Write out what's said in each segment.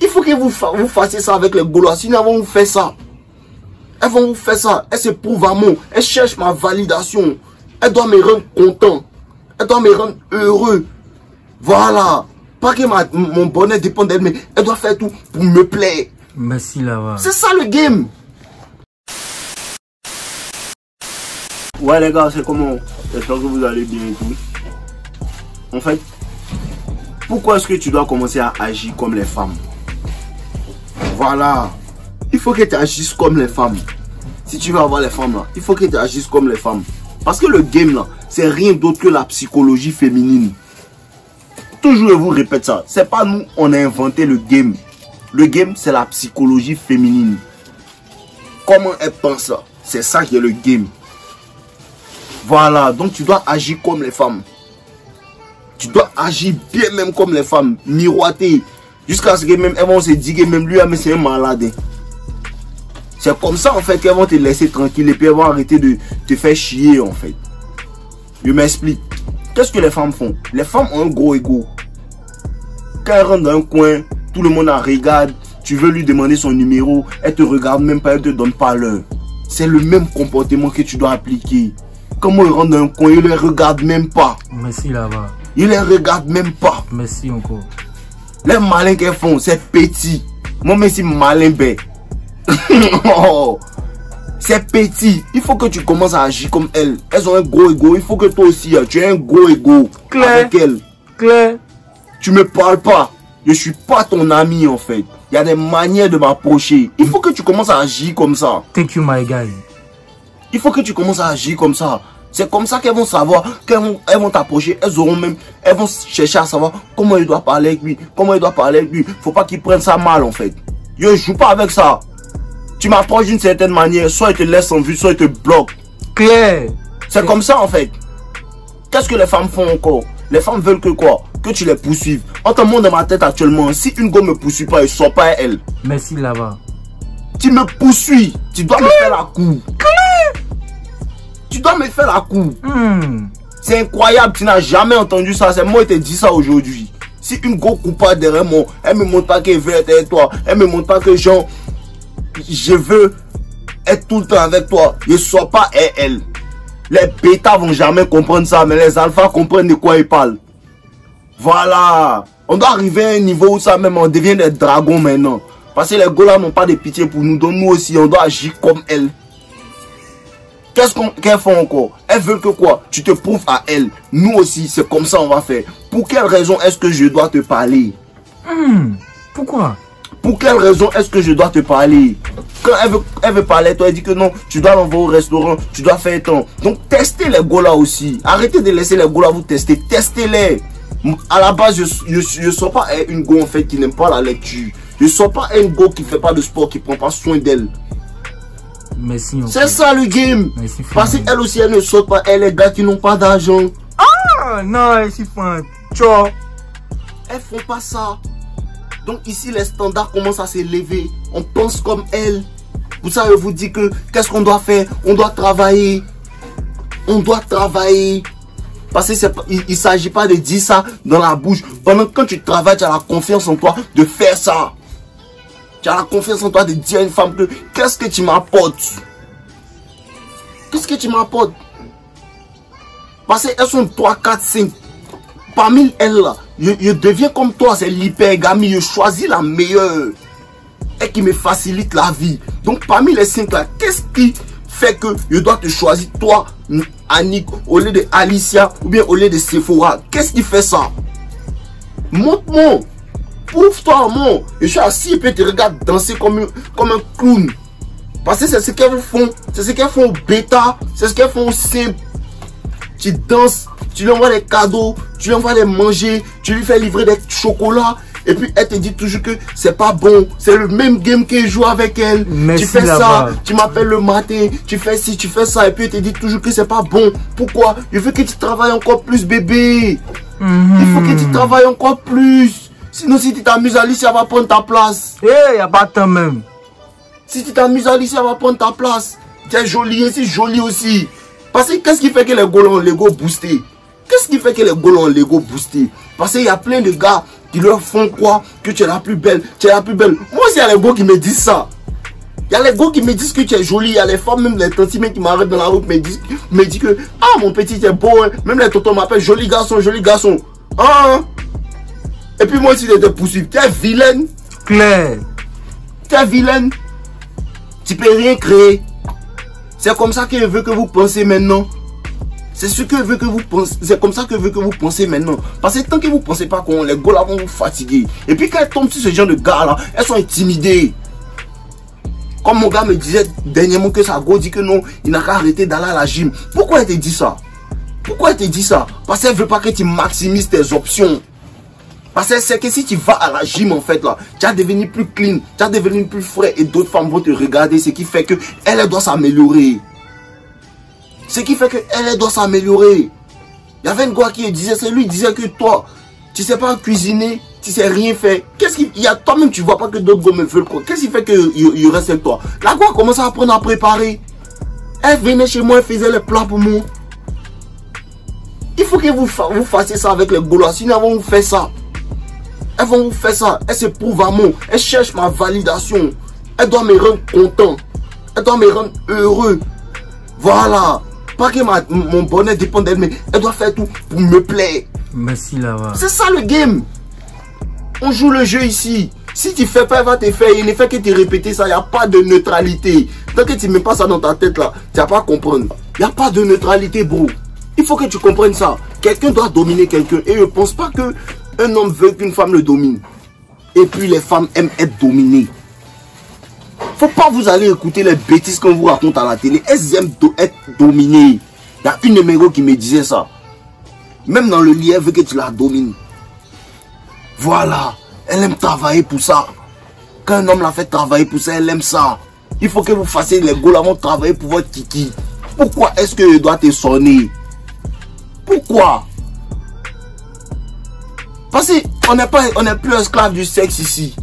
Il faut que vous fassiez ça avec les Gaulois. Sinon, elles vont vous faire ça. Elles vont vous faire ça. Elles se prouvent à moi. Elles cherchent ma validation. Elles doivent me rendre content. Elles doivent me rendre heureux. Voilà. Pas que mon bonheur dépend d'elle, mais elle doit faire tout pour me plaire. Merci là-bas. C'est ça le game. Ouais les gars, c'est comment? J'espère que vous allez bien et tout. En fait, pourquoi est-ce que tu dois commencer à agir comme les femmes? Voilà. Il faut que tu agisses comme les femmes. Si tu veux avoir les femmes là, il faut que tu agisses comme les femmes. Parce que le game là, c'est rien d'autre que la psychologie féminine. Toujours je vous répète ça. C'est pas nous, on a inventé le game. Le game, c'est la psychologie féminine. Comment elle pense là? C'est ça qui est le game. Voilà, donc tu dois agir comme les femmes. Tu dois agir bien même comme les femmes. Miroiter. Jusqu'à ce que même elles vont se dire que même lui, mais c'est un malade. C'est comme ça en fait qu'elles vont te laisser tranquille et puis elles vont arrêter de te faire chier en fait. Je m'explique. Qu'est-ce que les femmes font? Les femmes ont un gros ego. Quand elles rentrent dans un coin, tout le monde la regarde. Tu veux lui demander son numéro, elle te regarde même pas, elle te donne pas l'heure. C'est le même comportement que tu dois appliquer. Comment ils rentrent dans un coin, ils les regardent même pas. Merci là-bas. Ils les regardent même pas. Merci encore. Les malins qu'elles font, c'est petit. Moi, même si malin bête. Oh, c'est petit. Il faut que tu commences à agir comme elles. Elles ont un gros ego. Il faut que toi aussi, tu aies un gros ego avec elles. Claire. Tu me parles pas. Je suis pas ton ami en fait. Il y a des manières de m'approcher. Il faut que tu commences à agir comme ça. Thank you my guy. Il faut que tu commences à agir comme ça. C'est comme ça qu'elles vont savoir, qu'elles vont t'approcher. Elles vont chercher à savoir comment il doit parler avec lui. Comment il doit parler avec lui. Faut pas qu'ils prennent ça mal en fait. Je joue pas avec ça. Tu m'approches d'une certaine manière, soit il te laisse en vue, soit il te bloque. Claire. C'est comme ça en fait. Qu'est-ce que les femmes font encore? Les femmes veulent que quoi? Que tu les poursuives. En te montre dans ma tête actuellement, si une go me poursuit pas, elle sort pas elle. Merci là-bas. Tu me poursuis. Tu dois me faire la cour. Tu dois me faire la cour. C'est incroyable, tu n'as jamais entendu ça. C'est moi qui te dis ça aujourd'hui. Si une go coupe pas derrière moi, elle me montre pas qu'elle veut être avec toi. Elle me montre pas que genre, je veux être tout le temps avec toi. Je ne sors pas elle. Les bêtas vont jamais comprendre ça, mais les alphas comprennent de quoi ils parlent. Voilà. On doit arriver à un niveau où ça même on devient des dragons maintenant. Parce que les gars là n'ont pas de pitié pour nous. Donc nous aussi, on doit agir comme elles. Qu'est-ce qu'elles font encore? Elles veulent que quoi? Tu te prouves à elles. Nous aussi, c'est comme ça on va faire. Pour quelle raison est-ce que je dois te parler? Pourquoi? Pour quelle raison est-ce que je dois te parler? Quand elle veut parler, toi elle dit que non, tu dois l'envoyer au restaurant, tu dois faire tant. Donc testez les gars là aussi. Arrêtez de laisser les gars là vous tester. Testez-les. À la base, je ne sors pas une go en fait qui n'aime pas la lecture. Je ne sors pas une go qui ne fait pas de sport, qui ne prend pas soin d'elle. Merci. C'est ça le game. Merci, parce qu'elle aussi, elle ne saute pas. Elle, les gars qui n'ont pas d'argent. Ah non, merci fan. Ciao. Elles font pas ça. Donc ici, les standards commencent à s'élever. On pense comme elles. Pour ça, je vous dis que qu'est-ce qu'on doit faire? On doit travailler. On doit travailler. Parce qu'il ne s'agit pas de dire ça dans la bouche. Pendant que quand tu travailles, tu as la confiance en toi de faire ça. Tu as la confiance en toi de dire à une femme que qu'est-ce que tu m'apportes? Qu'est-ce que tu m'apportes? Parce qu'elles sont 3, 4, 5. Parmi elles là, je deviens comme toi, c'est l'hypergamie. Je choisis la meilleure. Et qui me facilite la vie. Donc parmi les 5 là, qu'est-ce qui fait que je dois te choisir toi, Annick, au lieu de Alicia ou bien au lieu de Sephora? Qu'est-ce qui fait ça? Montre-moi. Prouve-toi, moi. Je suis assis et puis tu regardes danser comme un clown. Parce que c'est ce qu'elles font. C'est ce qu'elles font au bêta. C'est ce qu'elles font au simple. Tu danses, tu lui envoies des cadeaux, tu lui envoies des manger, tu lui fais livrer des chocolats. Et puis elle te dit toujours que c'est pas bon. C'est le même game qu'elle joue avec elle. Merci tu fais ça, tu m'appelles le matin, tu fais ci, tu fais ça. Et puis elle te dit toujours que c'est pas bon. Pourquoi? Je veux que tu travailles encore plus, bébé. Il faut que tu travailles encore plus. Sinon, si tu t'amuses, Alicia va prendre ta place. Eh, y a pas de temps même. Si tu t'amuses, Alicia va prendre ta place. Tu es jolie et c'est joli aussi. Parce que qu'est-ce qui fait que les gars ont l'ego boosté? Qu'est-ce qui fait que les gars ont l'ego boosté? Parce qu'il y a plein de gars qui leur font croire que tu es la plus belle, tu es la plus belle. Moi aussi, il y a les gars qui me disent ça. Il y a les gars qui me disent que tu es jolie. Il y a les femmes, même les tantes qui m'arrêtent dans la route, me disent que ah, mon petit, tu es beau. Hein. Même les tontons m'appellent joli garçon, joli garçon. Ah. Et puis moi aussi, je te poursuivre. Tu es vilaine. Claire. Tu es vilaine. Tu peux rien créer. C'est comme ça qu'elle veut que vous pensez maintenant. C'est ce que veut que vous pensez. C'est comme ça que veut que vous pensez maintenant. Parce que tant que vous pensez pas qu'on les gars là vont vous fatiguer. Et puis quand elles tombent sur ce genre de gars là, elles sont intimidées. Comme mon gars me disait dernièrement que sa go dit que non, il n'a qu'à arrêter d'aller à la gym. Pourquoi elle te dit ça? Pourquoi elle te dit ça? Parce qu'elle veut pas que tu maximises tes options. Parce qu'elle sait que si tu vas à la gym en fait là, tu vas devenir plus clean, tu vas devenir plus frais et d'autres femmes vont te regarder. Ce qui fait que elle doit s'améliorer. Ce qui fait que elle doit s'améliorer. Il y avait une gars qui disait, c'est lui disait que toi, tu sais pas cuisiner. Tu sais rien faire. Qu'est-ce qu'il y a? Toi-même, tu vois pas que d'autres gars me veulent quoi? Qu'est-ce qui fait qu'il reste avec toi? La gars commence à apprendre à préparer. Elle venait chez moi, elle faisait les plats pour moi. Il faut que vous fassiez ça avec les gars. Sinon, elles vont vous faire ça. Elles vont vous faire ça. Elles se prouvent à moi. Elles cherchent ma validation. Elles doivent me rendre content. Elles doivent me rendre heureux. Voilà. Pas que mon bonheur dépend d'elle, mais elle doit faire tout pour me plaire. Merci là-bas. C'est ça le game. On joue le jeu ici. Si tu fais pas, elle va te faire. Il ne fait que te répéter ça. Il n'y a pas de neutralité. Tant que tu ne mets pas ça dans ta tête là, tu vas pas comprendre. Il n'y a pas de neutralité, bro. Il faut que tu comprennes ça. Quelqu'un doit dominer quelqu'un. Et je ne pense pas qu'un homme veut qu'une femme le domine. Et puis les femmes aiment être dominées. Faut pas vous aller écouter les bêtises qu'on vous raconte à la télé. Elles aiment être dominées. Il y a une numéro qui me disait ça. Même dans le lit, elle veut que tu la domines. Voilà, elle aime travailler pour ça. Quand un homme la fait travailler pour ça, elle aime ça. Il faut que vous fassiez les gars vont travailler pour votre kiki. Pourquoi est-ce que je dois te sonner? Pourquoi? Parce qu'on n'est plus esclave du sexe ici.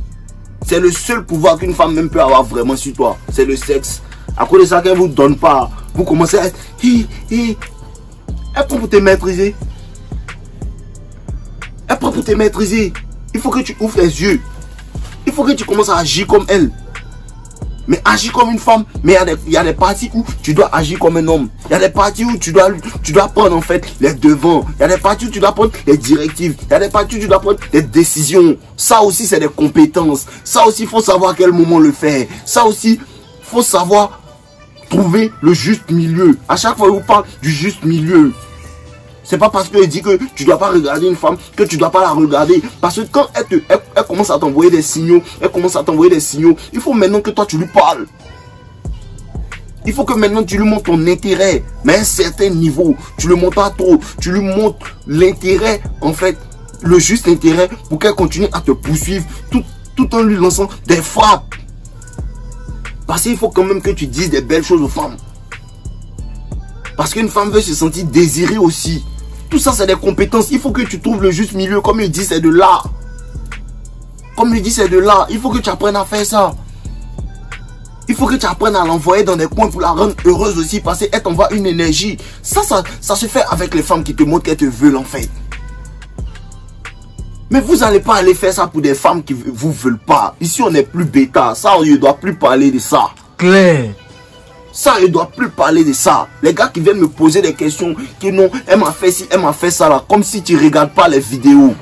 C'est le seul pouvoir qu'une femme même peut avoir vraiment sur toi. C'est le sexe. À cause de ça qu'elle ne vous donne pas, vous commencez à être... Elle prend pour te maîtriser. Elle prend pour te maîtriser. Il faut que tu ouvres les yeux. Il faut que tu commences à agir comme elle. Mais agir comme une femme. Mais il y a des parties où tu dois agir comme un homme. Il y a des parties où tu dois prendre en fait les devants. Il y a des parties où tu dois prendre les directives. Il y a des parties où tu dois prendre les décisions. Ça aussi, c'est des compétences. Ça aussi, il faut savoir à quel moment le faire. Ça aussi, il faut savoir trouver le juste milieu. À chaque fois, je vous parle du juste milieu. C'est pas parce qu'elle dit que tu ne dois pas regarder une femme que tu ne dois pas la regarder. Parce que quand elle commence à t'envoyer des signaux, il faut maintenant que toi tu lui parles. Il faut que maintenant tu lui montres ton intérêt. Mais à un certain niveau, tu le montres pas trop. Tu lui montres l'intérêt, en fait, le juste intérêt pour qu'elle continue à te poursuivre tout en lui lançant des frappes. Parce qu'il faut quand même que tu dises des belles choses aux femmes. Parce qu'une femme veut se sentir désirée aussi. Tout ça, c'est des compétences. Il faut que tu trouves le juste milieu. Comme il dit, c'est de l'art. Comme il dit, c'est de l'art. Il faut que tu apprennes à faire ça. Il faut que tu apprennes à l'envoyer dans des coins pour la rendre heureuse aussi. Parce qu'elle t'envoie une énergie. Ça se fait avec les femmes qui te montrent qu'elles te veulent en fait. Mais vous n'allez pas aller faire ça pour des femmes qui ne vous veulent pas. Ici, on n'est plus bêta. Ça, on ne doit plus parler de ça. Claire. Ça, il ne doit plus parler de ça. Les gars qui viennent me poser des questions, qui non, elle m'a fait ci, elle m'a fait ça là, comme si tu ne regardes pas les vidéos.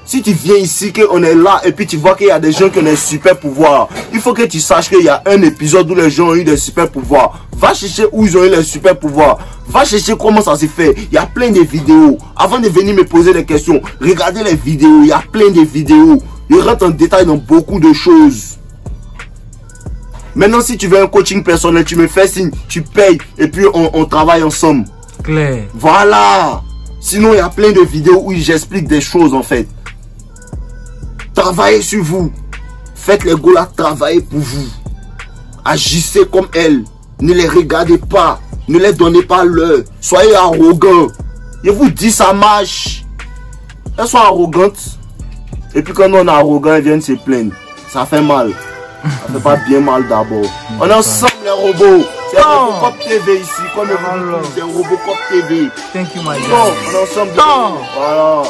Si tu viens ici, qu'on est là, et puis tu vois qu'il y a des gens qui ont des super pouvoirs, il faut que tu saches qu'il y a un épisode où les gens ont eu des super pouvoirs. Va chercher où ils ont eu les super pouvoirs. Va chercher comment ça se fait. Il y a plein de vidéos. Avant de venir me poser des questions, regardez les vidéos. Il y a plein de vidéos. Ils rentrent en détail dans beaucoup de choses. Maintenant, si tu veux un coaching personnel, tu me fais signe, tu payes et puis on travaille ensemble. Claire. Voilà. Sinon, il y a plein de vidéos où j'explique des choses en fait. Travaillez sur vous. Faites les gars travailler pour vous. Agissez comme elles. Ne les regardez pas. Ne les donnez pas l'heure. Soyez arrogants. Je vous dis, ça marche. Elles sont arrogantes. Et puis quand on est arrogant, elles viennent se plaindre. Ça fait mal. Ça fait pas bien mal d'abord. On est ensemble les robots. C'est Robocop TV ici. Comme c'est Robocop TV. Thank you, my God. On est ensemble. Voilà.